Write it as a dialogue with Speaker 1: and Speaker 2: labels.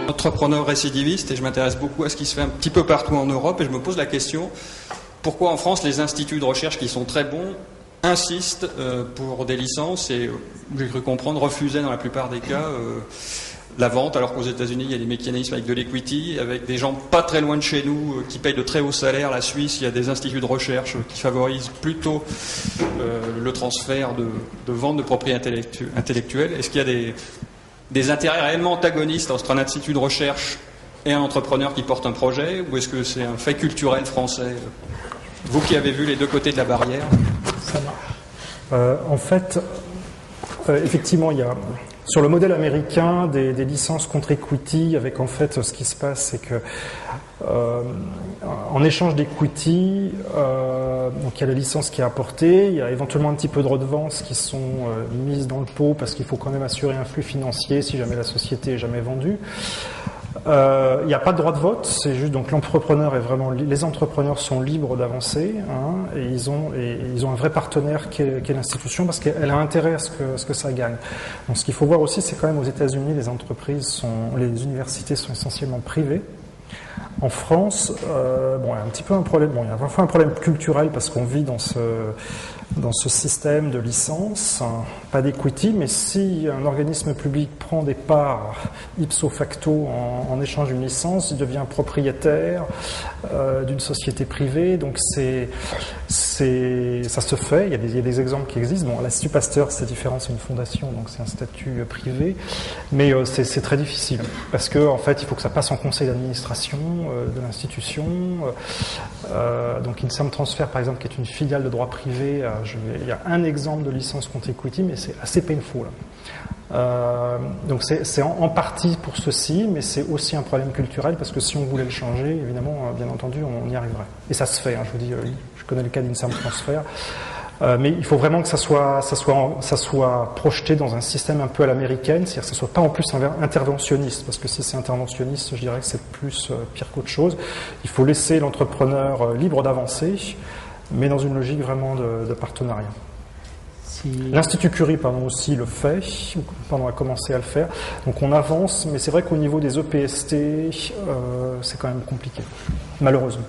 Speaker 1: entrepreneur récidiviste et je m'intéresse beaucoup à ce qui se fait un petit peu partout en Europe et je me pose la question, pourquoi en France les instituts de recherche qui sont très bons insistent pour des licences et, j'ai cru comprendre, refusaient dans la plupart des cas la vente, alors qu'aux États-Unis il y a des mécanismes avec de l'equity, avec des gens pas très loin de chez nous qui payent de très hauts salaires. La Suisse, il y a des instituts de recherche qui favorisent plutôt le transfert de vente de propriété intellectuelle. Est-ce qu'il y a des intérêts réellement antagonistes entre un institut de recherche et un entrepreneur qui porte un projet, ou est-ce que c'est un fait culturel français? Vous qui avez vu les deux côtés de la barrière.
Speaker 2: Ça marche. En fait, effectivement, il y a sur le modèle américain des licences contre equity, avec en fait ce qui se passe, c'est que en échange d'equity, donc il y a la licence qui est apportée, il y a éventuellement un petit peu de redevances qui sont mises dans le pot parce qu'il faut quand même assurer un flux financier si jamais la société est jamais vendue. Il n'y a pas de droit de vote, c'est juste donc l'entrepreneur est vraiment, les entrepreneurs sont libres d'avancer, hein, et ils ont un vrai partenaire qui est l'institution parce qu'elle a intérêt à ce que ça gagne. Donc ce qu'il faut voir aussi, c'est quand même aux États-Unis, les universités sont essentiellement privées. En France, il y a un petit peu un problème. Bon, il y a parfois un problème culturel parce qu'on vit dans ce système de licence, hein, pas d'equity, mais si un organisme public prend des parts ipso facto en échange d'une licence, il devient propriétaire d'une société privée. Donc ça se fait. Il y a des exemples qui existent. Bon, l'Institut Pasteur, c'est différent, c'est une fondation, donc c'est un statut privé, mais c'est très difficile parce que en fait, il faut que ça passe en conseil d'administration de l'institution. Donc INSERM Transfer, par exemple, qui est une filiale de droit privé, il y a un exemple de licence contre equity, mais c'est assez painful. Donc c'est en partie pour ceci, mais c'est aussi un problème culturel parce que si on voulait le changer, évidemment, bien entendu, on y arriverait. Et ça se fait. Hein, je vous dis, je connais le cas d'INSERM Transfer. Mais il faut vraiment que ça soit projeté dans un système un peu à l'américaine, c'est-à-dire que ça soit pas en plus interventionniste, parce que si c'est interventionniste, je dirais que c'est plus pire qu'autre chose. Il faut laisser l'entrepreneur libre d'avancer, mais dans une logique vraiment de partenariat. L'Institut Curie, aussi le fait, a commencé à le faire. Donc on avance, mais c'est vrai qu'au niveau des EPST, c'est quand même compliqué, malheureusement.